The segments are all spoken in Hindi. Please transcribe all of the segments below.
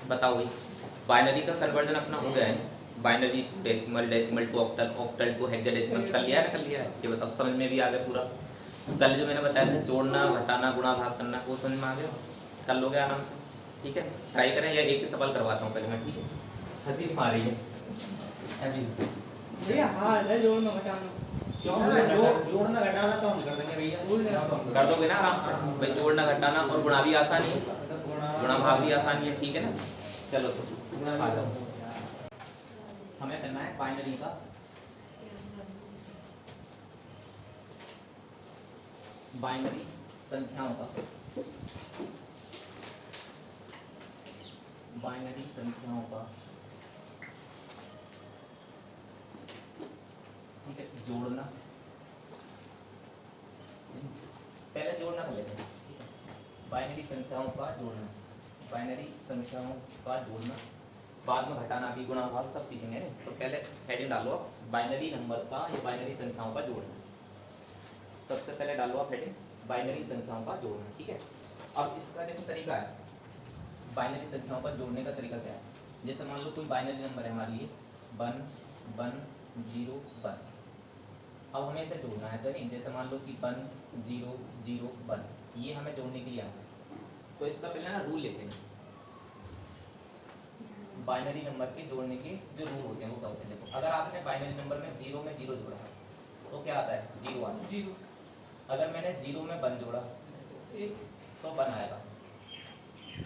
बताओ भाई, बाइनरी का कन्वर्जन अपना हो गया है, binary to decimal, decimal to octal, octal to hexadecimal कर लिया है ना, कर लिया है। ये बताओ समझ में भी आ गया पूरा। कल जो मैंने बताया था जोड़ना, घटाना, गुणा, भाग करना, वो समझ में आ गया, कर लोगे आराम से। ठीक है, ट्राई करें, या एक ही सवाल करवाता हूँ पहले मैं। ठीक है, हंसी आ रही है अभी भैया। हाँ है जोड़ना घटाना, जोड़ना घटाना तो हम कर देंगे भैया, कर दोगे ना आराम से भाई। जोड़ना, घटाना और गुणा भी आसानी है, गुणा भाग भी आसानी है। ठीक है ना, चलो तो आ जाओ। हमें करना है बाइनरी का बाइनरी संख्याओं का बाइनरी संख्याओं का ठीक है, जोड़ना। पहले जोड़ना कर लेते हैं। बाइनरी संख्याओं का जोड़ना, बाइनरी संख्याओं का जोड़ना, बाद में घटाना भी, गुणा भाग सब सीखेंगे। तो पहले हेडिंग डालो बाइनरी नंबर का या बाइनरी संख्याओं का जोड़ना। सबसे पहले डालो आप हेडिंग बाइनरी संख्याओं का जोड़ना। ठीक है, अब इसका देखो तरीका है, बाइनरी संख्याओं का जोड़ने का तरीका क्या है। जैसे मान लो कोई बाइनरी नंबर है हमारी ये 1 1 0 1। अब हमें इसे जोड़ना है, तो नहीं, जैसे मान लो कि 1 0 0 1, ये हमें जोड़ने के लिए आता है। तो इसका पहले ना रूल लेते हैं, बाइनरी नंबर के जोड़ने के जो रूल होते हैं वो क्या होते हैं। देखो, अगर आपने बाइनरी नंबर में 0 में 0 जोड़ा तो क्या आता है, 0 आता है। 0 अगर मैंने 0 में 1 जोड़ा 1 तो 1 आएगा।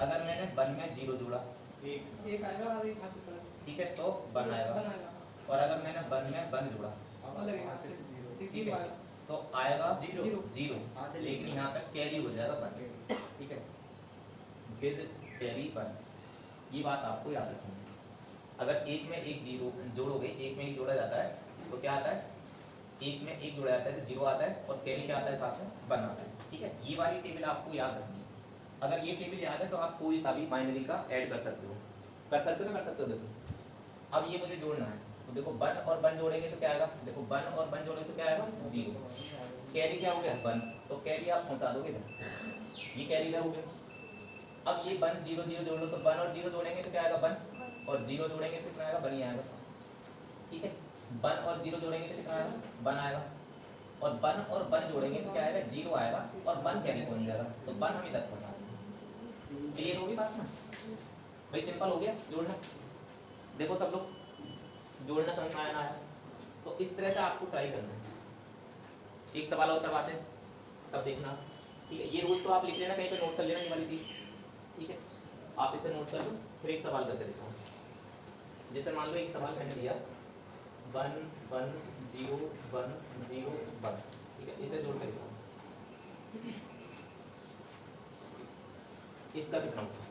अगर मैंने 1 में 0 जोड़ा 1 आएगा और 1 हाथ से पड़ा, ठीक है, तो 1 आएगा। बनाएगा और अगर मैंने 1 में 1 जोड़ा अलग है से, ठीक है, तो आएगा 0 हाँ से, लेकिन यहाँ पे कैरी हो जाएगा 1। ठीक है, विद कैरी 1, ये बात आपको याद रखनी है। अगर एक में एक 0 जोड़ोगे, एक में एक जोड़ा जाता है तो क्या आता है, एक में एक जोड़ा जाता है तो 0 आता है, और कैरी क्या आता है, साथ में 1 आता है। ठीक है, ये वाली टेबल आपको याद रखनी है। अगर ये टेबल याद है तो आप कोई सा भी बाइनरी का ऐड कर सकते हो, कर सकते हो ना, कर सकते हो। देखो अब ये मुझे जोड़ना है, तो देखो 1 और 1 जोड़ेंगे तो क्या आएगा, देखो 1 और 1 जोड़ेंगे तो क्या आएगा, 0। कैरी क्या हो गया, 1, तो कैरी आप पहुंचा दोगे इधर, ये कैरी इधर हो गया। अब ये 1 0 0 जोड़ लो, तो 1 और 0 जोड़ेंगे तो क्या आएगा 1, और 0 जोड़ेंगे तो कितना आएगा, 1 ही आएगा। ठीक है, 1 और 0 जोड़ेंगे तो कितना आएगा, 1 आएगा। और 1 और 1 जोड़ेंगे तो क्या आएगा, 0 आएगा, और 1 कैरी पहुंच जाएगा, तो 1 हम इधर पहुंचा देंगे। क्लियर होगी बात ना भाई, सिंपल हो गया जोड़ना। देखो सब लोग, जोड़ना समझ में आया ना आया, तो इस तरह से आपको ट्राई करना है। एक सवाल और करवाते हैं, तब देखना। ठीक है, ये रूल तो आप लिख लेना, कहीं पे नोट कर लेना ये वाली चीज। ठीक है, आप इसे नोट कर लो, फिर एक सवाल करके दिखाओ। जैसे मान लो एक सवाल मैंने दिया 1 1 0 1 0 1। ठीक है, इसे जोड़ के दिखाओ, इसका कितना होगा।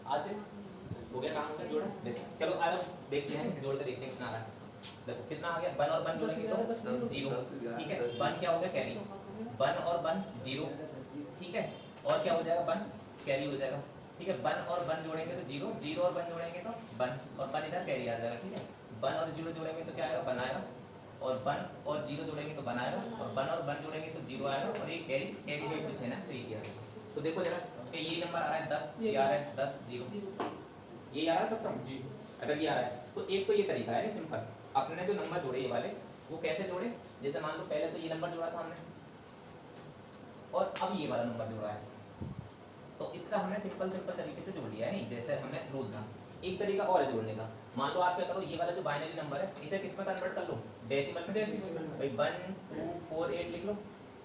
आसिफ हो गया काम का जोड़ा। चलो आ जाओ देखते हैं, जोड़ कर देखते हैं कितना आ रहा है। देखो कितना आ गया, 1 और 1 जोड़ेंगे तो 0, ठीक है। 1 क्या हो गया, कैरी, 1 और 1 0, ठीक है। और क्या हो जाएगा, 1 कैरी हो जाएगा, ठीक है। 1 और 1 जोड़ेंगे तो 0, 0 और 1 जोड़ेंगे तो 1 और 1 इधर कैरी आ जाएगा, ठीक है। 1 और 0 जोड़ेंगे तो क्या आएगा, 1 आएगा, और 1 और 0 जोड़ेंगे तो 1 आएगा, और 1 और 1 जोड़ेंगे तो 0 आएगा, और एक कैरी, कैरी में कुछ है ना, तो ये आएगा। तो देखो जरा कि ये नंबर आ रहा है 10, ये आ रहा है 10 0, ये आ रहा है सबका जी। अगर ये आ रहा है तो एक तो ये तरीका है सिंपल, आपने जो नंबर जोड़े ये वाले वो कैसे जोड़े, जैसे मान लो पहले तो ये नंबर जोड़ा था हमने और अब ये वाला नंबर जोड़ा है, तो इसका हमने सिंपल तरीके से जोड़ लिया है, नहीं जैसे हमने रूल था। एक तरीका और है जोड़ने का, मान लो आप क्या करो, ये वाला जो बाइनरी नंबर है इसे किस में कन्वर्ट कर लो, डेसिमल में। भाई 1 2 4 8 लिख लो,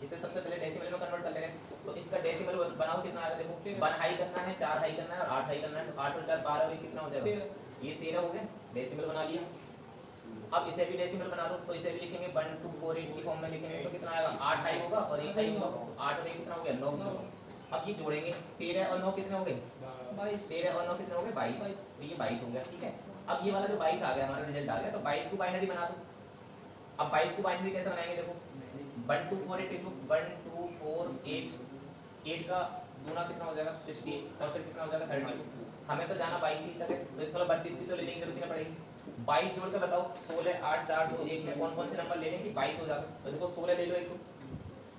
इसे सबसे पहले डेसिमल में कन्वर्ट कर लेंगे। तो इसका डेसिमल बनाओ, कितना आएगा देखो, 1 हाई करना है, 4 हाई करना है और 8 हाई करना है, तो 8 और 4 12 और 1 कितना हो जाएगा, ये 13 हो गया, डेसिमल बना लिया। अब इसे भी डेसिमल बना दो, तो इसे भी लिखेंगे 1 2 4 8 की फॉर्म में लिखेंगे, तो कितना आएगा, 8 हाई होगा और 1 हाई होगा, 8 और 1 कितना हो गया, 9। अब ये जोड़ेंगे, 13 और 9 कितने हो गए, 13 और 9 कितने हो गए, 22, तो ये 22 हो गया, ठीक है। अब ये वाला जो 22 आ गया, हमारा रिजल्ट आ गया, तो 22 को बाइनरी बना दो। अब 22 को बाइनरी कैसे बनाएंगे, देखो 1 2 4 8 लिख लो, 1 2 4 8 का दूना कितना हो जाएगा, 68, और फिर कितना हो जाएगा, 32। हमें तो जाना 22 ही तक है, तो इसका 32 की तो लेने की जरूरत नहीं पड़ेगी। 22 जोड़ के बताओ, 16 8 4 2 1 में कौन से नंबर ले लें कि 22 हो जाएगा, तो देखो 16 ले लो, एक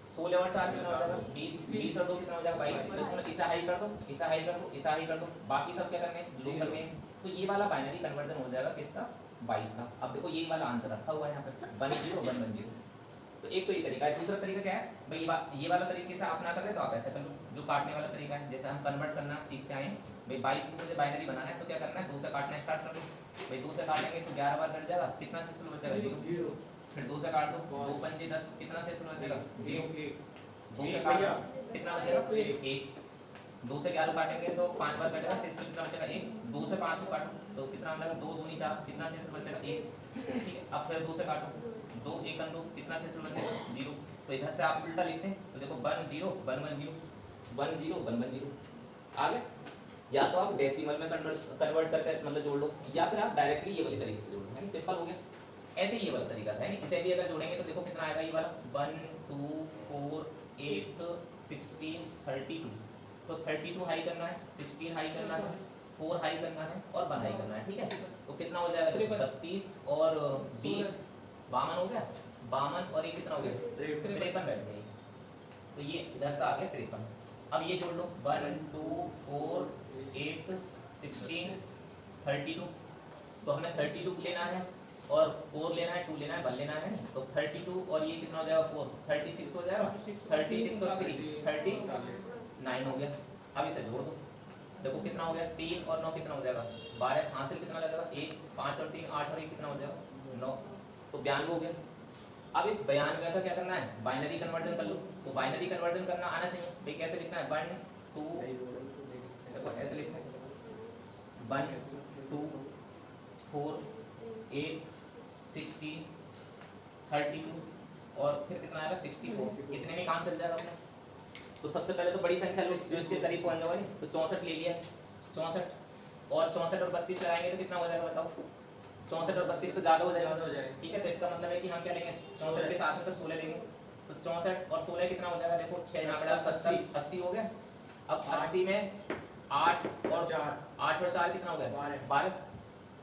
16 और 4 कितना हो जाएगा, 20, 20 और 2 कितना हो जाएगा, 22। तो इसमें इसे हाई कर दो, इसे हाई कर दो, इसे हाई कर दो, बाकी सब क्या करने हैं, जोड़ करने हैं। तो ये वाला बाइनरी कन्वर्जन हो जाएगा किसका, 22 का। अब देखो ये वाला आंसर रखा हुआ है यहाँ पे 1 0 1 1 0। तो एक तो ये तरीका है, दूसरा तरीका क्या है भाई, ये वाला तरीके से आप ना कर रहे तो आप ऐसे कर लो, जो काटने वाला तरीका है, जैसे हम कन्वर्ट करना सीखते आए भाई, 22 को मुझे बाइनरी बनाना है तो क्या करना है, 2 से काटना स्टार्ट कर दो भाई, 2 से काटेंगे तो 11 बार कट जाएगा, कितना सेक्शन बचेगा, 0। फिर 2 से काट दो, 2 5 10, कितना सेक्शन बचेगा, 0। 2 से काट कितना बचेगा, 1। 2 से 11 काटेंगे तो 5 बार कटेगा, सेक्शन कितना बचेगा, 1। 2 से 5 को काटो तो कितना मिलेगा, 2 दूनी 4, कितना सेक्शन बचेगा, 1, ठीक है। अब फिर 2 से काटो, 2 1 2, कितना सेक्शन बचेगा, 0। तो इधर से आप उल्टा लिखते हैं, तो देखो 1 0 1 1 0 1 0 1 1 0 आ गया। या तो आप डेसिमल में कन्वर्ट करके मतलब जोड़ लो, या फिर आप डायरेक्टली ये वाले तरीके से जोड़ लो, है ना, सिंपल हो गया। ऐसे ये वाला तरीका था, इसे भी अगर जोड़ेंगे तो देखो कितना आएगा, ये वाला 1 2 4 8 16 32, तो 32 हाई करना है, 16 हाई करना है, 4 हाई करना है और 1 हाई करना है, ठीक है। तो कितना हो जाएगा, 32 और 20 52 हो गया, 52 और ये कितना हो गया, 53 बैठ गई। तो ये इधर से आ गया 53। अब ये जोड़ लो, 1 2 4 8 16 32, तो हमें 32 लेना है और 4 लेना है, 2 लेना है, 1 लेना है नहीं, तो 32 और ये कितना हो जाएगा, 4 36 हो जाएगा, 36 और 3 39 हो गया। अब इसे जोड़ दो, देखो कितना हो गया, 3 और 9 कितना हो जाएगा, 12। हासिल कितना लगेगा, 1 5 और 3 8 और 1 कितना हो जाएगा, 9, तो 92 हो गया। अब इस 92 का क्या करना है, बाइनरी कन्वर्जन कर लो। तो बाइनरी कन्वर्जन करना आना चाहिए भाई, कैसे लिखना है, 1 2, देखो ऐसे लिखना है, 1 2 4 8 16 32 और फिर कितना आएगा, 64। इतने में काम चल जाएगा अपना। तो सबसे पहले तो बड़ी संख्या लो जो इसके करीब पहुंचने वाली, तो 64 ले लिया, 64 और 64 और 32 लगाएंगे तो कितना हो जाएगा बताओ, 64 और 32 तो ज़्यादा हो जाएगा, ठीक है। तो इसका मतलब है कि हम क्या लेंगे, 64 के साथ में फिर 16 लेंगे, तो 64 और 16 कितना हो जाएगा, देखो 6 यहाँ 70 80 हो गया। अब 80 में 8 और 4 कितना हो गया, 12,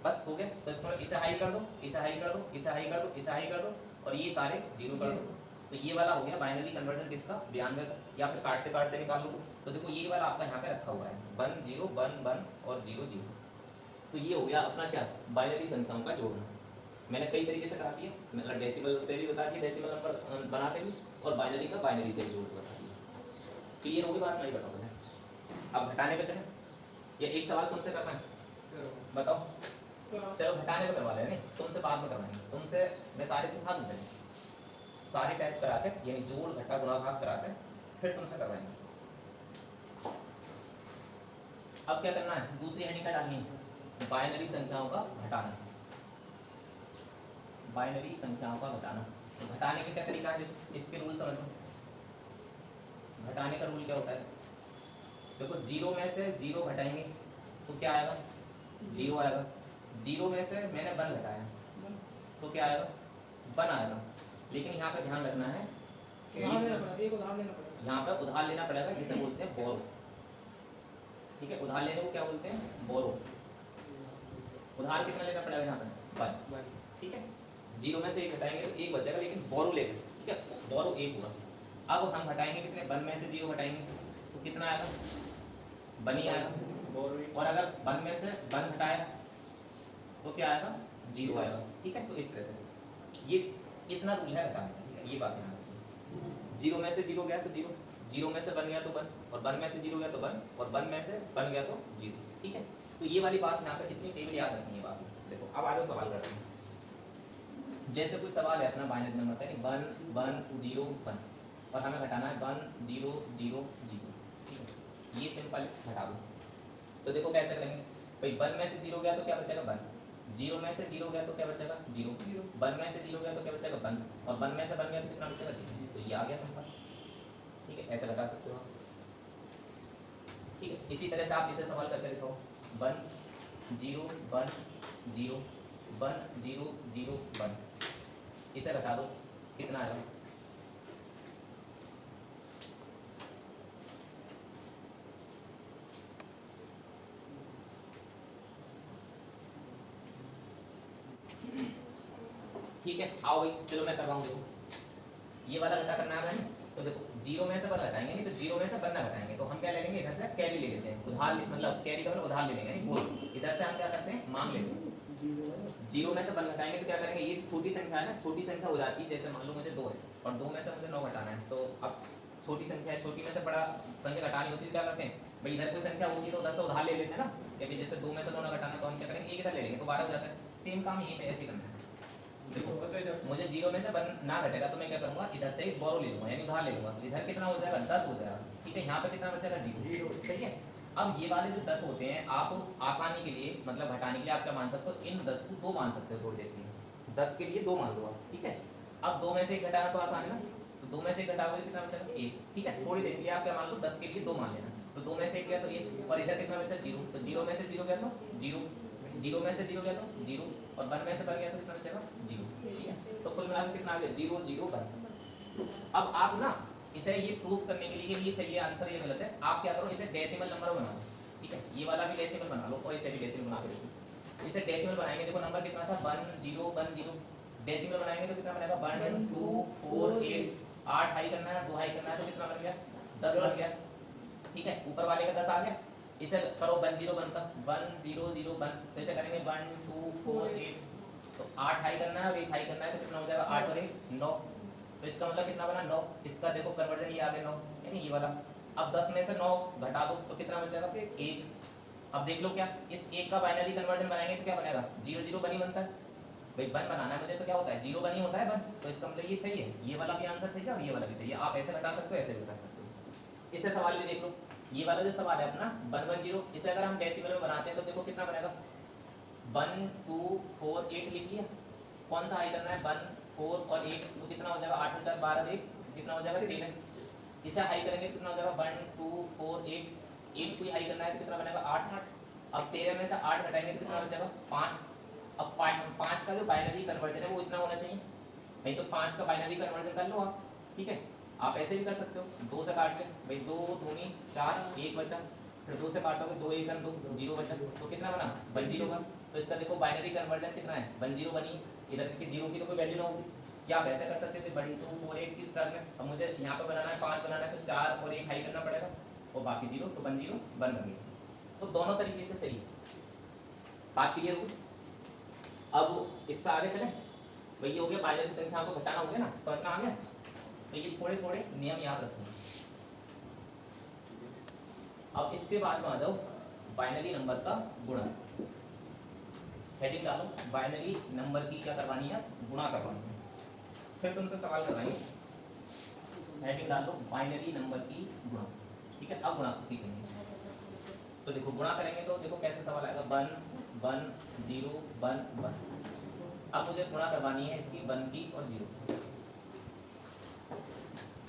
बस हो गया। तो इसमें इसे हाई कर दो, इसे हाई कर दो, इसे हाई कर दो, इसे हाई कर दो और ये सारे 0 कर दो। तो ये वाला हो गया बाइनरी कन्वर्जन किसका, 92 का। या फिर काटते काटते निकाल लो, तो देखो ये वाला आपका यहाँ पे रखा हुआ है 1 0 1 1 और 0 0। तो ये हो गया अपना क्या, बाइनरी संख्याओं का जोड़ना। मैंने कई तरीके से करा दिया, मतलब डेसिमल से भी बता दिया, डेसिमल नंबर बना के भी, और बाइनरी का बाइनरी से भी जोड़ बता दिया। क्लियर होगी बात, नहीं बताऊँ मैं। अब घटाने पे चले, ये एक सवाल तुमसे करना है, बताओ। चलो घटाने पे करवा लें, नहीं तुमसे बाद में करवाएंगे, तुमसे मैं सारे सिखा दूँगा, सारे टाइप करा के, यानी जोड़ घटा गुणा भाग करा के फिर तुमसे करवाएंगे। अब क्या करना है, दूसरी हेडिंग क्या डालनी है, बाइनरी संख्याओं का घटाना। बाइनरी संख्याओं का घटाना, तो घटाने के क्या तरीका है, इसके रूल समझ लो। घटाने का रूल क्या होता है, देखो 0 में से 0 घटाएंगे तो क्या आएगा, 0 आएगा। 0 में से मैंने 1 घटाया तो क्या आएगा, 1 आएगा। लेकिन यहाँ पे ध्यान रखना है, उधार लेना पड़ेगा, एक उधार लेना पड़ेगा। यहाँ पे उधार लेना पड़ेगा, जिसे बोलते हैं बोरो। ठीक है, उधार लेने को क्या बोलते हैं, बोरो। उधार कितना लेना पड़ेगा यहाँ पे, 1। ठीक है, 0 में से 1 घटाएंगे तो 1 बचेगा, लेकिन बोरो लेंगे। ठीक है, बोरो 1 हुआ। अब हम घटाएंगे कितने, 1 में से 0 घटाएंगे तो कितना आएगा, 1 ही आएगा। और अगर 1 में से 1 घटाया तो क्या आएगा, 0 आएगा। ठीक है, तो इस तरह से ये इतना रूल है घटाने का। ठीक है, ये बात ध्यान रखिए। 0 में से 0 गया तो 0, 0 में से 1 गया तो 1, और 1 में से 0 गया तो 1, और 1 में से 1 गया तो 0। ठीक है, तो ये वाली बात यहाँ पे इतनी केवल याद रखनी है बात। देखो अब आ जाओ सवाल करते हैं। जैसे कोई सवाल है अपना बाइनरी नंबर का, 1 1 0 1, और हमें घटाना है 1 0 0 0। ठीक है, ये सिंपल घटा दो। तो देखो कैसे करेंगे भाई, 1 में से 0 गया तो क्या बचेगा, 1, 0 में से 0 गया तो क्या बचेगा, 0, 1 में से 0 गया तो क्या बचेगा, 1, और 1 में से 1 गया तो कितना बचेगा, 0। तो ये आ गया सिंपल। ठीक है, ऐसे घटा सकते हो आप। ठीक है, इसी तरह से आप इसे सवाल करके दिखाओ, 1 0 1 0 1 0 0 1, इसे घटा दो, कितना आएगा, ठीक है। आओ भाई, चलो मैं करवाऊँ। देखो ये वाला घटा करना है मैंने, तो देखो 0 में से 1 घटाएंगे, नहीं तो 0 में से 1 ना घटाएंगे, तो हम क्या ले लेंगे, इधर से कैरी ले लेते हैं, उधार मतलब कैरी का मतलब उधार ले लेंगे, नहीं बोल, इधर से हम क्या करते हैं, मांग लेते हैं। 0 में से 1 घटाएंगे तो क्या करेंगे, ये छोटी संख्या है ना, छोटी संख्या हो जाती है। जैसे मान लो मुझे 2 है और 2 में से मुझे 9 घटाना है, तो अब छोटी संख्या है, छोटी में से बड़ा संख्या घटानी होती है, क्या करते हैं भाई, इधर कोई संख्या होगी तो उधर से उधार ले लेते हैं ना। क्योंकि जैसे 2 में से 9 ना घटाना, तो हम क्या करेंगे, एक इधर ले लेंगे तो 12 हो जाता है। सेम काम यहीं पे ऐसे ही करना है। देखो मुझे 0 में से 1 ना घटेगा तो मैं क्या करूंगा, इधर से बोरो ले लूंगा, यानी उधार ले लूंगा, तो इधर कितना हो जाएगा, 10 हो जाएगा। ठीक है, यहाँ पे कितना बचेगा, 0। ठीक है, अब ये वाले जो 10 होते हैं, आप आसानी के लिए मतलब घटाने के लिए आप क्या मान सकते हो, इन 10 को 2 मान सकते हो थोड़ी देर के लिए। 10 के लिए 2 मान लो आप। ठीक है, अब 2 में से 1 घटाना तो आसान है ना, तो 2 में से 1 घटाओगे कितना बचेगा, 1। ठीक है, थोड़ी देर के लिए आप क्या मान लो, 10 के लिए 2 मान लेना, तो 2 में से 1 गया तो 1, और इधर कितना बचा, 0, तो 0 में से 0 गया तो 0, 0 में से 0 गया तो 0, और 1 में से 1 गया तो कितना बचेगा, 0। ठीक है, तो कुल मिलाकर कितना आ गया, 0 0 1। अब आप ना इसे ये प्रूफ करने के लिए कि ये सही है आंसर ये गलत है, आप क्या करो, इसे डेसिमल नंबर बना लो। ठीक है, ये वाला भी डेसिमल बना लो और इसे भी डेसिमल बना के देखो। इसे डेसिमल बनाएंगे, देखो नंबर कितना था, 1 0 1 0, डेसिमल बनाएंगे तो कितना बनेगा, 1 2 4 8, 8 हाई करना है, 2 हाई करना है, तो कितना बन गया, 10 बन गया। ठीक है, ऊपर वाले का 10 आ गया, इसे करो 1 0 1 का, 1 0 0 1, तो इसे करेंगे 1 2 4 8, तो 8 हाई करना है और 1 हाई करना है, तो कितना हो जाएगा, 8 और 1 9, तो इसका मतलब कितना बना, 9। इसका देखो कन्वर्जन ये आ गया 9, यानी ये वाला। अब 10 में से 9 घटा दो तो कितना बचेगा, 1। अब देख लो क्या, इस 1 का बाइनरी कन्वर्जन बनाएंगे तो क्या बनेगा, 0 0 1 ही बनता है भाई, 1 बनाना है मुझे तो क्या होता है, 0 1 ही होता है 1, तो इसका मतलब ये सही है, ये वाला भी आंसर सही है और ये वाला भी सही है। आप ऐसे घटा सकते हो, ऐसे भी घटा सकते हो। इसे सवाल भी देख लो, ये वाला जो सवाल है अपना 1 1 0, इसे अगर हम डेसिमल में बनाते हैं तो देखो कितना बनेगा, 1 2 4 8 लिख लिया, कौन सा हाई करना है, 1 4 और 8, तो कितना हो जाएगा, 8 4 12 1, कितना हो जाएगा, 13। इसे हाई करेंगे कितना हो जाएगा, 1 2 4 8 को हाई करना है तो कितना बनेगा, 8। अब 13 में से 8 घटाएंगे तो कितना बचेगा, 5। अब 5 का जो बाइनरी कन्वर्जन है वो इतना होना चाहिए, नहीं तो 5 का बाइनरी कन्वर्जन कर लो आप। ठीक है, आप ऐसे भी कर सकते हो, 2 से काट के भाई 2 दूनी 4 1 बचा, फिर 2 से काटोगे 2 1 2 0 बचा, तो कितना बना, 1 0 का। तो इसका देखो बाइनरी कन्वर्जन कितना है, 1 0 बनी, इधर के 0 की तो कोई वैल्यू ना होगी, या आप ऐसे कर सकते थे 1 2 4 8 की तरह में। अब मुझे यहाँ पे बनाना है 5 बनाना है, तो 4 और 1 हाई करना पड़ेगा, और बाकी 0, तो 1 0 1 बन गया। तो दोनों तरीके से सही, बात क्लियर हुई। अब इससे आगे चलें भाई, ये हो गया बाइनरी संख्या को घटाना हो गया ना, समझ में आ गया। तो ये थोड़े थोड़े नियम याद रखना। अब इसके बाद में आ जाओ बाइनरी नंबर का गुणा। हेडिंग डालो, बाइनरी नंबर की क्या करवानी है, गुणा करवानी है। फिर तुमसे सवाल करवाएंगे, हेडिंग डालो बाइनरी नंबर की गुणा। ठीक है, अब गुणा सीखेंगे। तो देखो गुणा करेंगे तो देखो कैसे सवाल आएगा, 1 1 0 1 1। अब मुझे गुणा करवानी है इसकी 1 की और 0।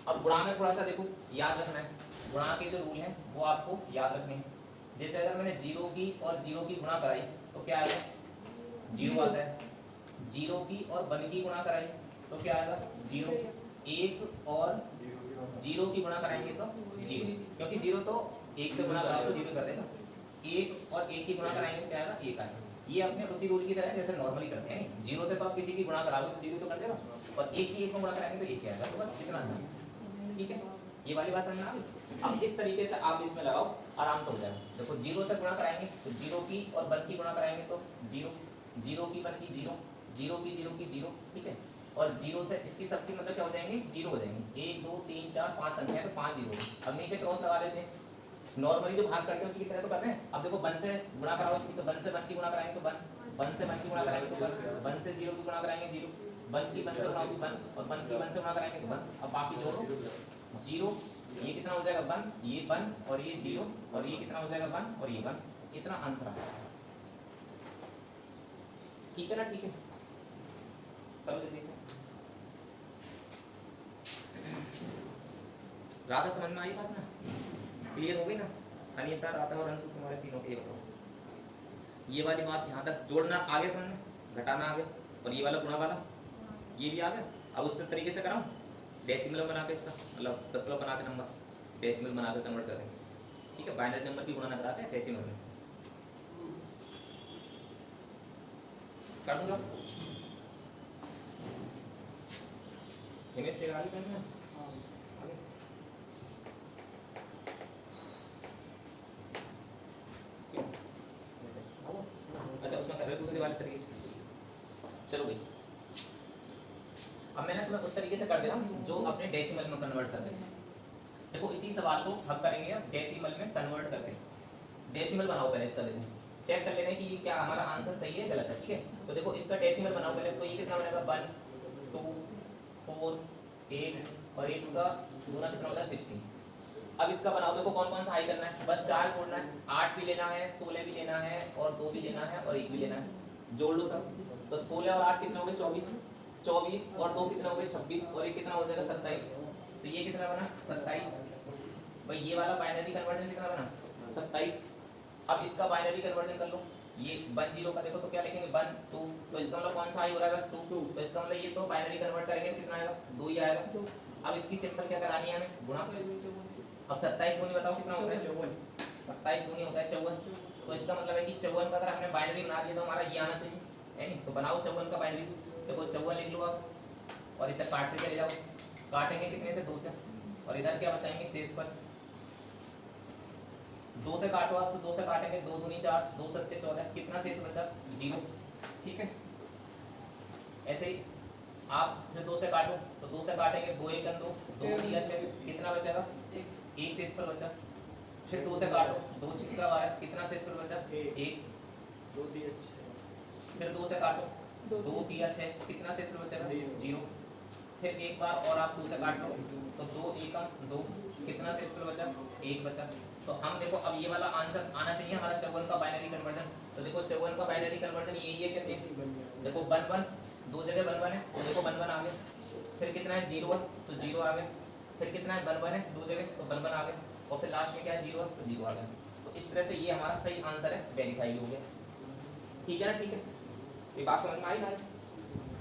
अब गुणा में थोड़ा सा देखो याद रखना है, गुणा के जो रूल हैं वो आपको याद रखने हैं। जैसे अगर मैंने 0 की और 0 की गुणा कराई तो क्या आएगा, 0 आता है, जीरो की और 1 की गुणा कराई तो क्या आएगा 0, 1 और जीरो की गुणा कराएंगे तो 0, क्योंकि 0 तो 1 से गुणा कराओ तो 0 कर देगा, 1 और 1 की गुणा कराएंगे तो क्या आएगा 1 आएगा। ये अपने उसी रूल की तरह है जैसे नॉर्मली करते हैं, 0 से तो आप किसी की गुणा कराओगे तो 0 तो कर देगा, और 1 की 1 को गुणा कराएंगे तो 1 क्या आएगा, तो बस इतना है। ठीक है, ये वाली बात समझ में आ गई। अब इस तरीके से आप इसमें लगाओ, आराम से हो जाएगा। देखो 0 से गुणा कराएंगे तो 0 की और 1 की गुणा कराएंगे तो 0, 0 की 1 की 0, 0 की 0 की 0, ठीक है, और 0 से इसकी सबकी मतलब क्या हो जाएंगे 0 हो जाएंगे, 1 2 3 4 5 संख्या है तो 5 0। अब नीचे क्रॉस लगा देते हैं, नॉर्मली जो भाग करते हैं उसी की तरह तो कर रहे हैं। अब देखो 1 से गुणा कराओ इसकी, तो 1 से 1 की गुणा कराएंगे तो 1, 1 से 1 की गुणा कराएंगे तो 1, 1 से 0 की गुणा कराएंगे 0, 1 की 1 से गुणा होगी 1, और 1 की 1 से गुणा कराएंगे तो 1। अब बाकी जोड़ो 0, ये कितना हो जाएगा 1, ये 1 और ये 0, और ये कितना हो जाएगा 1 और ये 1, इतना आंसर आएगा। ठीक है ना, ठीक है, करो जल्दी से। राधा समझ में आई बात ना, क्लियर हो गई ना? अनीता, राधा और अंशु तुम्हारे तीनों के, ये बताओ ये वाली बात यहाँ तक जोड़ना आगे समझ में, घटाना आगे, और ये वाला गुणा वाला ये भी आ गया। अब उससे तरीके से कराऊं, डेसिमल बना के इसका मतलब दशमलव बना के नंबर डेसिमल बना के कन्वर्ट कर देंगे। ठीक है, बाइनरी नंबर की गुणा ना कराते हैं डेसिमल में कर दूंगा। हिमेश तेरा आगे समझ में आगे। अच्छा उसमें कर रहे दूसरे वाले तरीके से, चलो भाई। अब मैंने तुम्हें उस तरीके से कर दे रहा हूँ जो अपने डेसिमल में कन्वर्ट कर देंगे। देखो इसी सवाल को हम करेंगे अब डेसिमल में कन्वर्ट करके। डेसिमल बनाओ पहले इसका, देखो चेक कर लेना कि क्या हमारा आंसर सही है गलत है। ठीक है, तो देखो इसका डेसिमल बनाओ पहले, तो ये कितना बनेगा 1 2 4 8 और 8 का गुना कितना होता है 16। अब इसका बनाओ, देखो कौन कौन सा हाई करना है, बस 4 छोड़ना है, 8 भी लेना है, 16 भी लेना है, और 2 भी लेना है, और 1 भी लेना है। जोड़ लो सब, तो 16 और 8 कितना हो गया 24, 24 और 2 कितना हो गया 26, और ये कितना हो जाएगा 27। तो ये कितना बना 27। भाई ये वाला बाइनरी कन्वर्जन कितना बना 27। अब इसका बाइनरी कन्वर्जन कर लो, ये 1 0 का देखो तो क्या लिखेंगे 1 2, तो इसका मतलब कौन सा आई हो रहा है बस 2, तो इसका मतलब ये तो बाइनरी कन्वर्ट करेंगे तो कितना आएगा 2 ही आएगा। अब इसकी सिंपल क्या करानी है हमें गुणा। अब 27 दूनी बताओ कितना होता है 54, 27 दूनी होता है 54, तो इसका मतलब है कि 54 का अगर हमने बाइनरी बना दिया तो हमारा ये आना चाहिए, है नहीं? तो बनाओ 54 का बाइनरी, देखो 54 लिख लो आप, और इसे काटते चले जाओ, काटेंगे कितने से 2 से, और इधर क्या बचाएंगे शेष पर 2 से काटो आप, तो 2 से काटेंगे 2 दूनी 4, 2 सत्ते 14, कितना शेष बचा 0। ठीक है, ऐसे ही आप फिर 2 से काटो, तो 2 से काटेंगे 2 1 2, 2 दिया 6, कितना बचेगा 1 शेष पर बचा। फिर 2 से काटो, 2 6 12, कितना शेष पर बचा 1, 2 दिया 6, फिर 2 से काटो, 2 दिया 6, कितना शेष पर बचेगा 0। फिर एक बार और आप 2 से काट लो, तो 2 1 2, कितना शेष पर बचा 1 बचा। तो हम देखो अब ये वाला आंसर आना चाहिए हमारा 54 का बाइनरी कन्वर्जन। तो देखो 54 का बाइनरी कन्वर्जन यही है कैसे, देखो 1 1 दो जगह 1 1 है, तो देखो 1 1 आ गया। फिर कितना है 0 है, तो 0 आ गया। फिर कितना है 1 1 है दो जगह, तो 1 1 आ गया। और फिर लास्ट में क्या है 0 है, तो 0 आ गया। तो इस तरह से ये हमारा सही आंसर है, वेरीफाई हो गया। ठीक है ना, ठीक है, ये बात समझ में आई ना?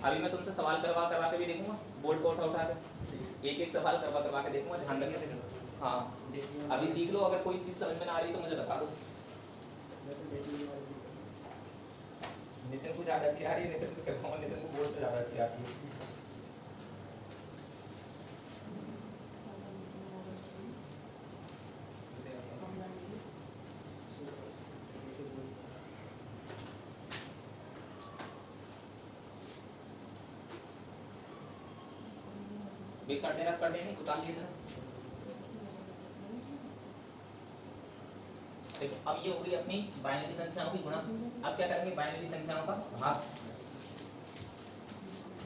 अभी मैं तुमसे सवाल करवा के भी देखूंगा, बोर्ड को उठा के एक एक सवाल करवा के देखूंगा, ध्यान रखना। हाँ अभी सीख लो, अगर कोई चीज़ समझ में ना आ रही तो मुझे बता दो। नितिन को ज़्यादा सी आ रही है, नितिन को करवाऊँ, नितिन को बोर्ड पे ज़्यादा सी आती है। कर देंगे उतार लिए ना। देखो अब ये हो गई अपनी बाइनरी संख्याओं की गुणा। अब क्या करेंगे बाइनरी संख्याओं का भाग,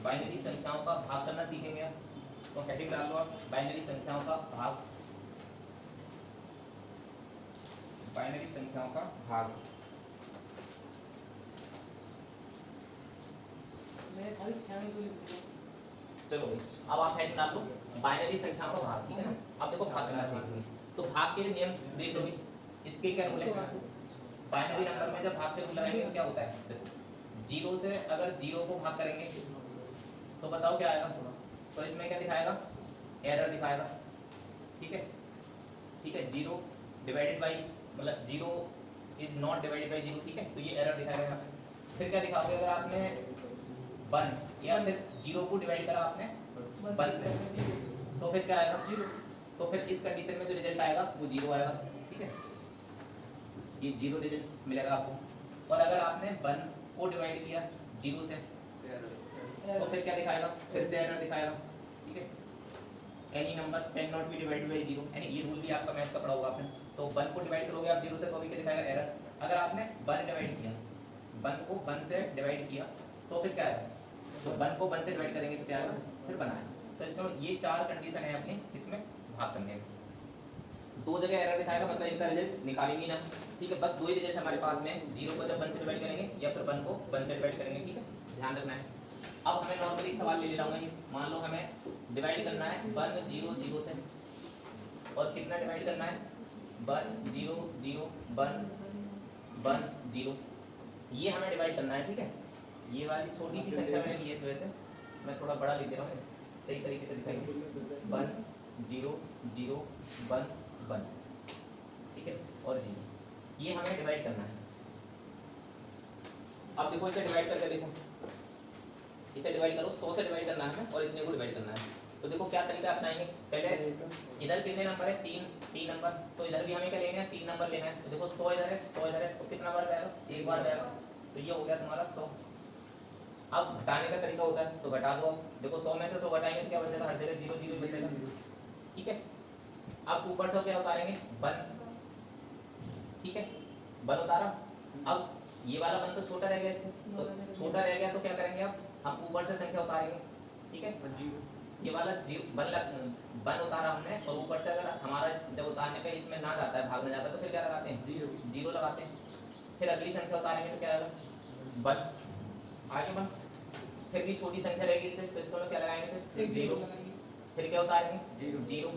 बाइनरी संख्याओं का भाग करना सीखेंगे। तो हेडिंग डाल लो आप, बाइनरी संख्याओं का भाग, बाइनरी संख्याओं का भाग। मैं खाली 96 को लिख दूंगा। चलो भाई अब आप हेडिंग डाल लो बाइनरी संख्याओं का भाग, ठीक है ना। अब देखो भाग करना सीखेंगे, तो भाग के नियम देख लो। इसके क्या रूल है, बाइनरी नंबर में जब भाग के रूल लगाएंगे तो क्या होता है, देखो जीरो से अगर जीरो को भाग करेंगे तो बताओ क्या आएगा, तो इसमें क्या दिखाएगा, एरर दिखाएगा। ठीक है, ठीक है, जीरो डिवाइडेड बाई मतलब zero is not divided by zero. ठीक है, तो ये एरर दिखाएगा यहाँ पे। फिर क्या दिखाओगे, अगर आपने वन या फिर जीरो को डिवाइड करा आपने वन से, तो फिर क्या आएगा, जीरो। तो फिर इस कंडीशन में जो रिजल्ट आएगा वो जीरो आएगा। ठीक है, ये जीरो रिजल्ट मिलेगा आपको। और अगर आपने वन को डिवाइड किया जीरो से तो फिर क्या दिखाएगा, फिर से एरर दिखाएगा। ठीक है, any number can not be divided by zero, यानी ये रूल भी आपका मैथ का पढ़ा होगा आपने। तो वन को डिवाइड करोगे आप जीरो से तो भी क्या दिखाएगा, एरर। अगर आपने वन डिवाइड किया, वन को वन से डिवाइड किया तो फिर क्या आएगा, तो वन को वन से डिवाइड करेंगे तो क्या आएगा, फिर वन आएगा। तो इसमें ये चार कंडीशन है अपनी इसमें भाग करने में। दो जगह एरर दिखाएगा मतलब इनका रिजल्ट निकालेंगे ना। ठीक है, बस दो ही रिजल्ट हमारे पास में, जीरो को जब वन से डिवाइड करेंगे या फिर वन को वन से डिवाइड करेंगे। ठीक है, ध्यान रखना है। अब हमें नॉर्मली सवाल ले लेना है, मान लो हमें डिवाइड करना है वन जीरो जीरो से, और कितना डिवाइड करना है, one zero zero one one zero, ये हमें डिवाइड करना है। ठीक है, ये वाली छोटी सी संख्या मैंने ली है, इस वजह से मैं थोड़ा बड़ा लिख दे रहा हूँ, सही तरीके से दिखाइए। One zero zero one one, ठीक है, और जीरो, ये हमें डिवाइड करना है। अब देखो इसे डिवाइड करके देखो, इसे डिवाइड करो, 100 से डिवाइड करना है हमें और इतने को डिवाइड करना है। तो देखो क्या तरीका अपनाएंगे, पहले इधर कितने नंबर है, तीन नंबर, तो इधर भी हमें क्या लेना है, 3 नंबर लेना है। तो देखो 100 इधर है 100 इधर है, तो कितना बार जाएगा, एक बार जाएगा, तो ये हो गया तुम्हारा 100। अब घटाने का तरीका होता है, तो घटा दो। देखो 100 में से 100 घटाएंगे तो क्या बचेगा, हर जगह जीरो जीरो बचेगा। ठीक है, अब ऊपर से क्या उतारेंगे, वन। ठीक है, वन उतारा, अब ये वाला वन तो छोटा रह गया इससे, तो छोटा रह गया तो क्या करेंगे, अब हम ऊपर से संख्या उतारेंगे। ठीक है, ये वाला वन उतारा हमने, और ऊपर से अगर हमारा जब उतारने पे इसमें ना जाता है, भाग में जाता है, तो फिर क्या लगाते हैं, जीरो लगाते हैं। फिर अगली संख्या उतारेंगे तो क्या आएगा, वन, आगे वन। फिर भी छोटी संख्या रहेगी इससे, तो इसको क्या लगाएंगे, फिर जीरो। फिर क्या उतारेंगे, जीरो।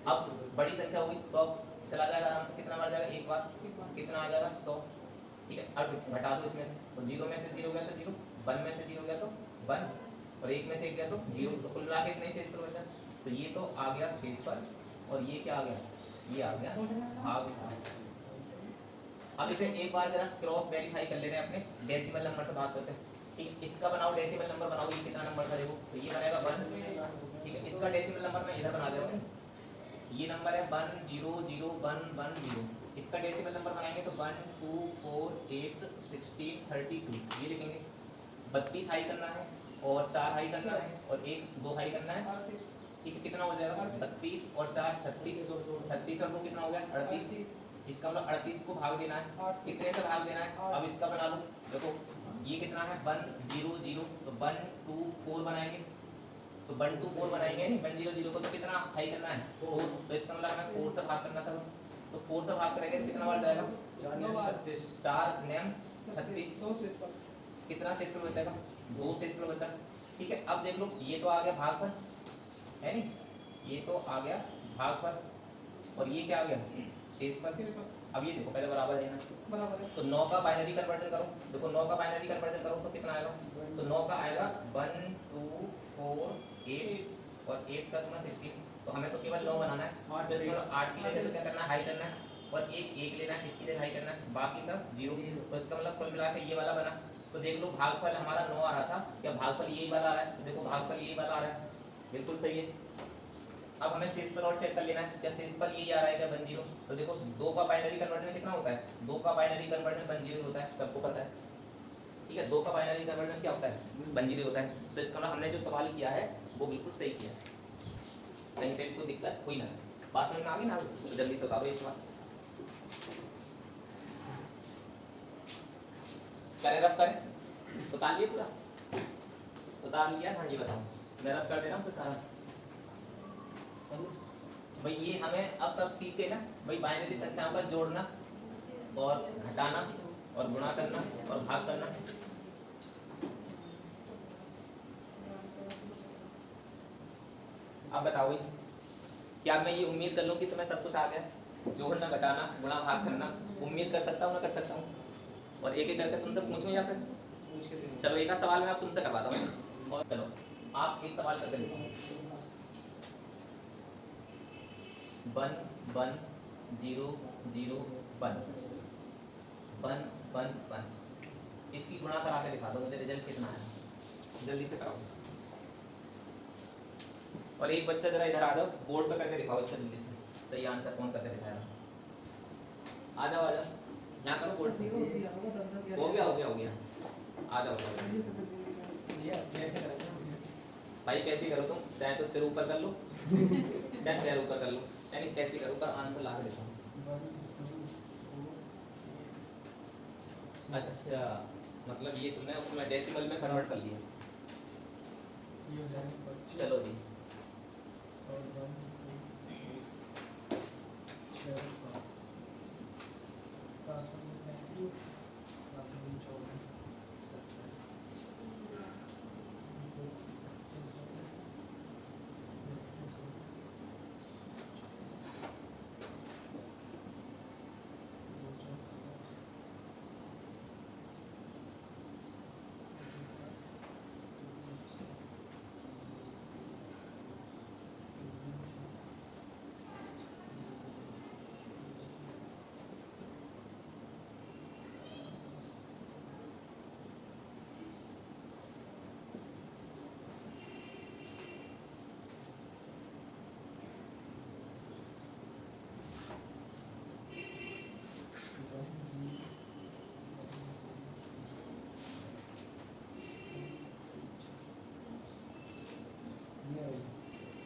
अब बड़ी संख्या होगी तो अब चला जाएगा आराम से, कितना बार जाएगा, एक बार, कितना आ जाएगा, 100। ठीक है, अब घटा दो इसमें से, तो जीरो में से जीरो गया तो जीरो, वन में से जीरो गया तो वन, और एक में से एक गया तो जीरो, तो कुल मिला के इतने शेष पर बचा। तो ये तो आ गया शेष पर, और ये क्या आ गया, ये आ गया भाग। अब इसे एक बार जरा क्रॉस वेरीफाई कर ले रहे हैं अपने डेसिमल नंबर से बात करते हैं। ठीक है, इसका बनाओ डेसिमल नंबर बनाओ, ये कितना नंबर था देखो, तो ये बनेगा 1। ठीक है, इसका डेसिमल नंबर मैं इधर बना दे रहा हूँ, ये नंबर है 1001110। इसका डेसिमल नंबर बनाएंगे तो 1 2 4 8 16 32, ये लिखेंगे। 32 हाई करना है और 4 हाई करना है और 1 2 हाई करना है। ठीक है, कितना हो जाएगा, 32 और 4 36, 36 और 2 कितना हो गया, 38। इसका मतलब 38 को भाग देना है, कितने से भाग देना है, अब इसका बना लो। देखो ये कितना है, 100, तो 1 2 4 बनाएंगे, तो 1 2 4 बनाएंगे नहीं, 100 को तो कितना हाई करना है, 4, तो इसका मतलब हमें 4 से भाग करना था बस। तो 4 से भाग करेंगे तो कितना बार जाएगा, 4 नेम 36, कितना शेष पर बचेगा, 2 शेष पर बचा। ठीक है, अब देख लो ये तो आ गया भाग पर, है नहीं, ये तो आ गया भाग पर, और ये क्या आ गया, शेष पर। अब ये देखो पहले बराबर है ना, बराबर है, तो 9 का बाइनरी कन्वर्जन करो। देखो 9 का बाइनरी कन्वर्जन करो तो कितना आएगा, तो 9 का आएगा 1 2 4 8 और 8 का तुम्हारा 16, तो हमें तो केवल 9 बनाना है। तो इसमें 8 की जगह तो क्या करना है, हाई करना है, और एक लेना है, इसकी जगह हाई करना है, बाकी सब जीरो। तो इसका मतलब कुल मिला के ये वाला बना। तो देख लो भागफल हमारा 9 आ रहा था, क्या भागफल यही वाला आ रहा है, तो देखो भागफल यही वाला आ रहा है, बिल्कुल सही है। अब हमें शेषफल और चेक कर लेना है, क्या शेषफल यही आ रहा है क्या, 10। तो देखो 2 का बाइनरी कन्वर्जन कितना होता है, 2 का बाइनरी कन्वर्जन 10 होता है, सबको पता है। ठीक है, 2 का बाइनरी कन्वर्जन क्या होता है, 10 होता है। तो इसका मतलब हमने जो सवाल किया है वो बिल्कुल सही किया है, कहीं पे कोई दिक्कत हुई ना, बात समझ में आ गई ना, तो जल्दी से उतारो ये सवाल। करें रफ करें, उतार लिए पूरा, उतार लिया, हाँ ये बताओ, मैं रफ कर दे रहा हूँ कुछ सारा। भाई ये हमें अब सब सीख के ना भाई, बाइनरी संख्याओं का जोड़ना और घटाना और गुणा करना और भाग करना। अब बताओ क्या मैं ये उम्मीद कर लूँ कि तुम्हें सब कुछ आ गया, जोड़ना घटाना गुणा भाग करना, उम्मीद कर सकता हूँ ना कर सकता हूँ, और एक एक करके तुमसे पूछूं या फिर पूछ के देंगे। चलो एक सवाल मैं अब तुमसे करवाता हूँ और चलो आप एक सवाल करके दिखाओ। 1 1 0 0 1 1 1 1 इसकी गुणा करा के दिखा दो मुझे रिजल्ट कितना है, जल्दी से कराओ। और एक बच्चा जरा इधर आ जाओ, बोर्ड पे करके दिखाओ इससे जल्दी से, सही आंसर कौन करके दिखाएगा। आ जाओ यहाँ करो बोर्ड पे। हो गया आ जाओ भाई कैसे करो तुम, चाहे तो सिर ऊपर कर लो चाहे पैर ऊपर कर लो, यानी कैसे करो पर आंसर ला के देखो। अच्छा मतलब ये तुमने उसमें डेसिमल में कन्वर्ट कर लिया। चलो जी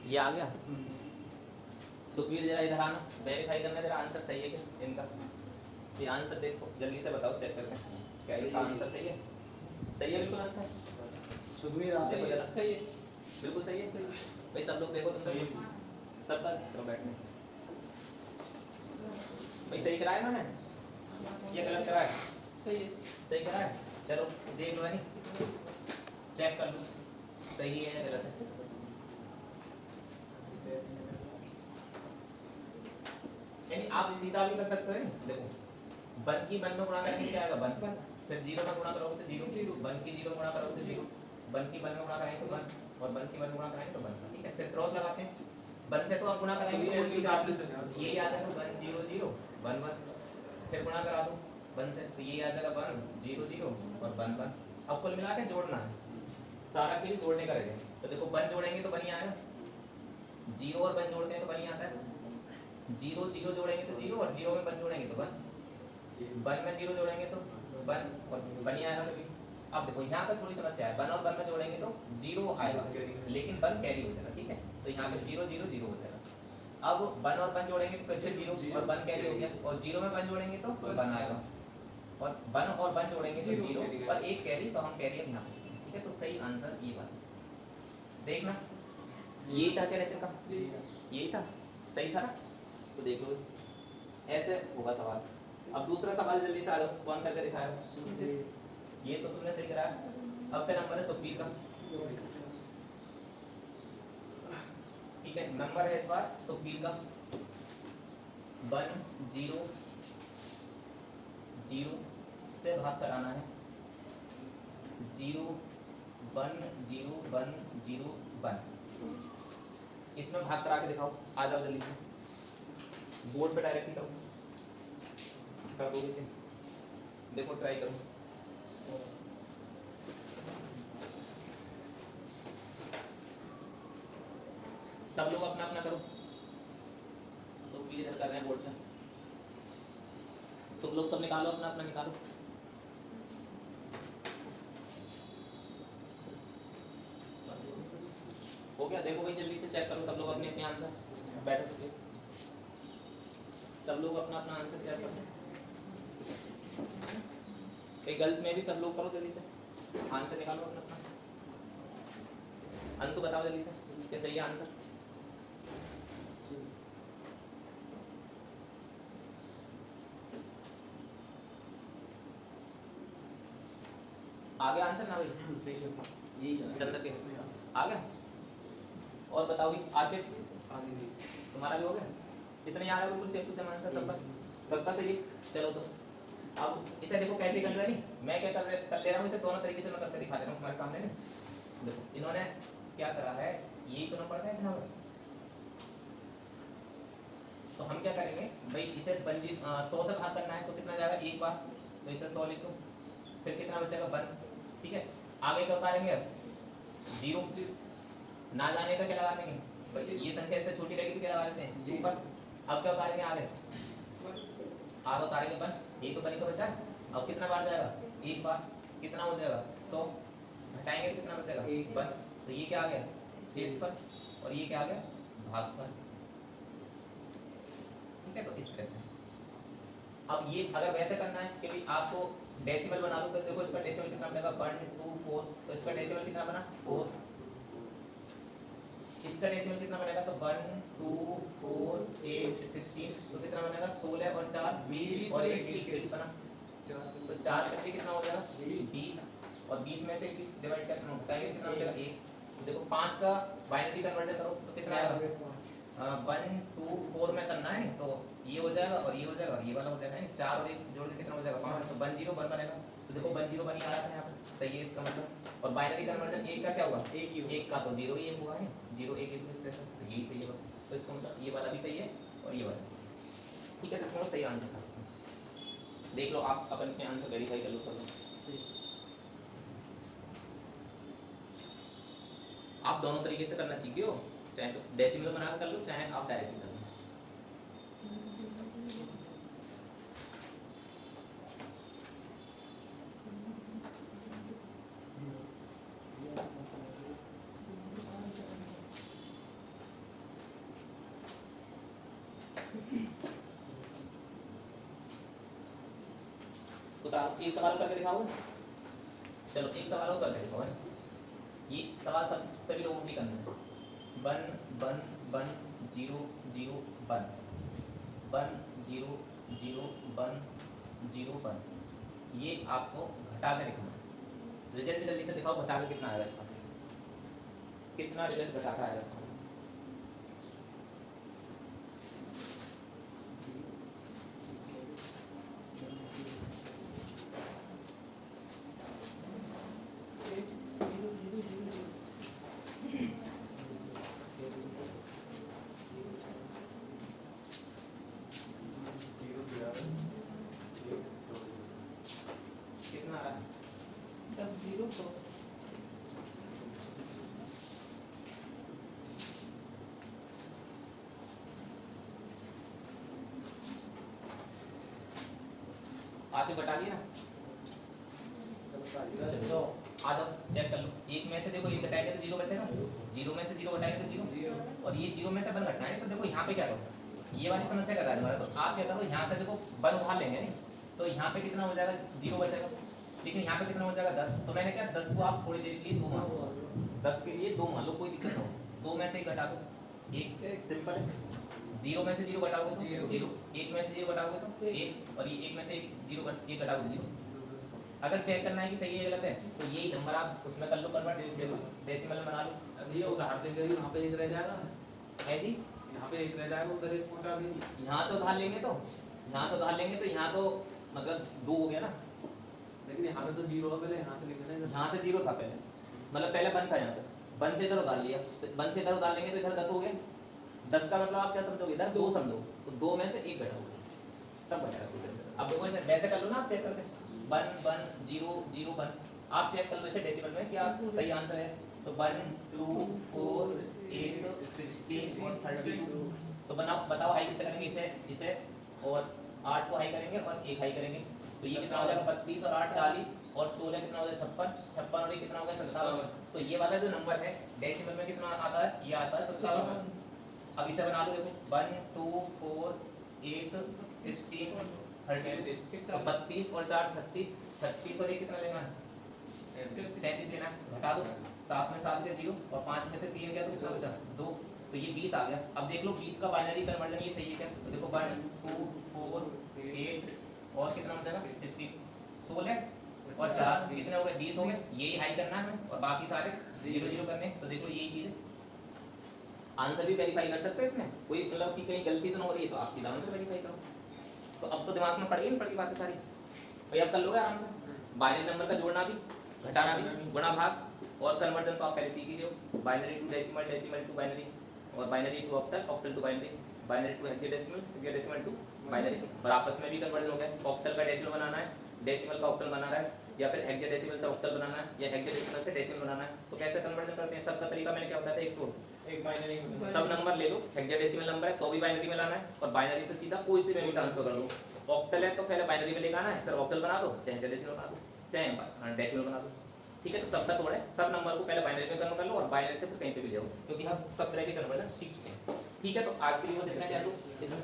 ये आ गया। सुखवीर जरा इधर आना, वेरीफाई करना जरा आंसर सही है क्या इनका। ये आंसर देखो जल्दी से बताओ चेक करके, क्या इनका आंसर सही है? सही है बिल्कुल आंसर। सुखवीर देखो जरा, सही है, बिल्कुल सही है। सही भाई सब लोग देखो तुम सही है। सबका चलो बैठने। भाई सही कराया इन्होंने ये गलत कराया? सही है, सही कराया। चलो देख लो, नहीं चेक कर लो सही है या गलत है। यानी आप सीधा भी कर सकते हो। देखो 1 की 1 में गुणा करेंगे क्या आएगा 1, फिर 0 में गुणा करोगे तो 0, 1 की 0 गुणा करोगे तो 0, 1 की 1 में गुणा करेंगे तो 1 और 1 की 1 में गुणा करेंगे तो 1। ठीक है, फिर क्रॉस लगाते हैं। 1 से तो आप गुणा कराएंगे तो कोई चीज आप ये याद है 1 0 0 1 1, फिर गुणा करा दो 1 से तो ये याद आएगा 1 0 0 और 1 1। अब कुल मिला के जोड़ना है, सारा खेल जोड़ने का रहेगा। तो देखो 1 जोड़ेंगे तो 1 ही आएगा, 0 और 1 जोड़ते हैं तो 1 ही आता है। 0 0 जोड़ेंगे तो 0 और 0 में 1 जोड़ेंगे तो 1, 1 में 0 जोड़ेंगे तो 1 और 1 ही आएगा कभी। अब देखो यहाँ पे थोड़ी समस्या है, 1 और 1 में जोड़ेंगे तो 0 आएगा लेकिन 1 कैरी हो जाएगा। ठीक है, तो यहाँ पे 0 0 0 हो जाएगा। अब 1 और 1 जोड़ेंगे तो फिर से 0 और 1 कैरी हो गया, और 0 में 1 जोड़ेंगे तो 1 आएगा, और 1 और 1 जोड़ेंगे तो 0 और 1 कैरी, तो हम कैरी अब यहाँ पे। ठीक है, तो सही आंसर ये बात देखना, यही था क्या रहते का, यही था सही था ना। तो देख लो ऐसे होगा सवाल। अब दूसरा सवाल जल्दी से आ जाओ, कौन करके दिखाया? ये तो तुमने सही कराया। अब फिर नंबर है सुखबीर का। ठीक है, नंबर है इस बार सुखबीर का 1 0 0 से भाग कराना है। 0 1 0 1 0 1 इसमें भाग करा के दिखाओ। आ जाओ जल्दी से, बोर्ड पे डायरेक्ट ही करो, कर दोगे क्या? देखो ट्राई करो। सब लोग अपना अपना करो, सब भी इधर कर रहे हैं बोर्ड पे। तुम लोग सब निकालो, अपना अपना निकालो। हो गया, देखो भाई जल्दी से चेक करो सब लोग अपने अपने आंसर। बैठो सब लोग अपना अपना आंसर चेक करो। गर्ल्स में भी सब लोग करो जल्दी से, आंसर निकालो अपना अपना। अंशु बताओ जल्दी से क्या सही है आंसर। आ गया आंसर ना भाई? चंद्र के आ गया। और बताओ भी आसिफ, तुम्हारा भी हो गया? इतने याद है बिल्कुल सेम टू सेम आंसर सबका, सबका सही है। चलो तो अब इसे देखो कैसे कर रहे नहीं, मैं क्या कर ले रहा हूँ, इसे दोनों तरीके से मैं करके दिखा दे रहा हूँ तुम्हारे सामने नहीं। देखो इन्होंने क्या करा है, ये दोनों पढ़ता है ना बस। तो हम क्या करेंगे भाई, इसे 100 से भाग करना है तो कितना जाएगा, एक बार, तो इसे 100 लिख दो, फिर कितना बचेगा 1, ठीक है। आगे क्या उतारेंगे अब, 0, ना जाने का क्या लगा देंगे भाई, ये संख्या इससे छोटी रहेगी तो क्या लगा देते हैं, सुपर। अब क्या उतारेंगे आगे, आगे उतारेंगे 1, ये तो 1 ही तो बचा। अब कितना बार जाएगा, एक बार, कितना हो जाएगा 100, घटाएंगे तो कितना बचेगा 1, तो ये क्या आ गया शेष पर, और ये क्या आ गया भाग पर, ठीक है। तो इस तरह से अब ये अगर वैसे करना है कि भाई आपको डेसिमल बना लो, तो देखो इसका डेसिमल कितना बनेगा 1 2 4, तो इसका डेसिमल कितना बना 4, इसका डेसिमल कितना बनेगा, तो 1 2 4 8 16, तो कितना बनेगा 16 और 4 20 और 1 21 बना, तो 4 करके कितना हो जाएगा 20, और 20 में से 21 डिवाइड करके घटाएंगे कितना हो जाएगा 1। तो देखो 5 का बाइनरी कन्वर्जन करो तो कितना आएगा, 1 2 4 में करना है, तो ये हो जाएगा और ये हो जाएगा और ये वाला हो जाएगा, 4 और 1 जोड़ के कितना हो जाएगा 5, तो 1 0 1 बनेगा। तो देखो 1 0 1 ही आ रहा है यहाँ पे, सही है इसका मतलब। और बाइनरी कन्वर्जन एक का क्या हुआ, एक का तो 0 ही 1 हुआ है, 0 1 1 इस तरह से, तो यही सही है बस। तो इसका मतलब ये वाला भी सही है और ये वाला भी सही है, ठीक है। तो इसमें सही आंसर था, देख लो आप अपन के आंसर वेरीफाई कर लो सब। आप दोनों तरीके से करना सीख हो, चाहे तो डेसिमल बना कर लो, चाहे आप डायरेक्टली कर लो। तो एक सवाल करके दिखाओ, चलो एक सवाल और करके दिखाओ, ये सवाल सभी लोगों की करना है। 1 1 1 0 0 1 1 0 0 1 0 1, ये आपको घटा के दिखाना है। रिजल्ट जल्दी से दिखाओ, घटा के कितना आएगा इसका, कितना रिजल्ट घटा के आएगा इसका। कितना आ रहा है 10 0 तो आसिफ बता दिया ना, आ जाओ चेक कर लो। एक में से देखो ये घटाएंगे तो 0 बचेगा, 0 में से 0 घटाएंगे तो 0, और ये 0 में से 1 घटना है। तो देखो यहाँ पे क्या करो, ये वाली समस्या कर रहा है, तो आप क्या करो, यहाँ से देखो 1 उठा लेंगे नहीं, तो यहाँ पे कितना हो जाएगा 0 बचेगा, लेकिन यहाँ पे कितना हो जाएगा 10। तो मैंने क्या 10 को आप थोड़ी देर के लिए 2 मान लो, 10 के लिए 2 मान लो, कोई दिक्कत नहीं, 2 में से 1 घटा दो, एक सिंपल है। 0 में से 0 घटाओगे तो 0, 1 में से 0 घटाओगे तो 1, और ये 1 में से 1 घटाओगे 0। अगर चेक करना है कि सही है गलत है, तो यही नंबर आप उसमें कर लो कन्वर्ट, डेसिमल में बना लो। अब ये उधार देंगे, यहाँ पे एक रह जाएगा है जी, यहाँ पे एक रह जाएगा, उधर एक पहुंचा देंगे। यहाँ से उधार लेंगे तो यहाँ तो मतलब 2 हो गया ना, लेकिन यहाँ पे तो 0 है, पहले यहाँ से लिख देना। यहाँ से 0 था पहले, मतलब पहले 1 था यहाँ पे, 1 से इधर उधार लिया, तो 1 से इधर उधार लेंगे तो इधर 10 हो गया। 10 का मतलब आप क्या समझोगे, इधर 2 समझो, तो 2 में से 1 घटाओगे तब बचेगा। अब देखो इसे वैसे कर लो ना, आप चेक करके 1 1 0 0 1, आप चेक कर लो इसे डेसिमल में क्या सही आंसर है। तो 1 2 4 8 16 और 32, तो बताओ हाई किसे करेंगे, इसे और 8 को हाई करेंगे और 1 हाई करेंगे, तो ये कितना हो जाएगा 32 और 8 40, और 16 कितना हो जाएगा 56, 56 और ये कितना हो गया 57। तो ये वाला जो नंबर है डेसिमल में कितना आता है, ये आता है 57। अब इसे बना लो, देखो 1 2 4 8 16 32, तो 32 और 4 36, 36 और 1 कितना लेना है 37 लेना है, घटा दो, 7 में 7 गया 0, और 5 में से 3 गया तो कितना बचा 2, तो ये 20 आ गया। अब देख लो 20 का बाइनरी कन्वर्जन ये सही है क्या, तो देखो 1 2 4 8 और कितना हो जाएगा 16, 16 और 4 कितने हो गए 20 हो गए, यही हाई करना है हमें, और बाकी सारे 0 0 करने, तो देख लो यही चीज़ है। आंसर भी वेरीफाई कर सकते हो इसमें, कोई मतलब कि कहीं गलती तो ना हो रही है, तो आप सीधा आंसर वेरीफाई करो। तो अब तो दिमाग में पड़ गई बातें सारी। तो ये आप कर लोगे आराम से। बाइनरी नंबर का जोड़ना भी, घटाना भी, गुणा भाग और कन्वर्जन तो आप पहले सीख ही गए हो। Binary to decimal, decimal to binary, और binary to octal, octal to binary, binary to hexadecimal, hexadecimal to binary. और आपस में भी कन्वर्जन हो गया। ऑक्टल का डेसिमल बनाना है, डेसिमल का ऑक्टल बनाना है, या फिर हेक्साडेसिमल से ऑक्टल बनाना है, या हेक्साडेसिमल से डेसिमल बनाना है। तो कैसे कन्वर्जन करते हैं? सबका तरीका मैंने क्या बताया था, एक तो एक बाइनरी में सब नंबर ले लो, हेक्साडेसिमल नंबर है तो भी बाइनरी में लाना है, और बाइनरी से सीधा कोई से में भी ट्रांसफर कर दो। ऑक्टल है तो पहले बाइनरी में लेकर आना है, फिर ऑक्टल बना दो, चाहे हेक्साडेसिमल बना दो, चाहे डेसिमल बना दो। ठीक है, तो सबका तोड़ है, सब नंबर को पहले बाइनरी में कन्वर्ट कर लो और बाइनरी से फिर कहीं पे भी ले आओ, क्योंकि हम सब तरह के कन्वर्जन सीख चुके हैं। ठीक है, तो आज के लिए वो जितना क्या इसमें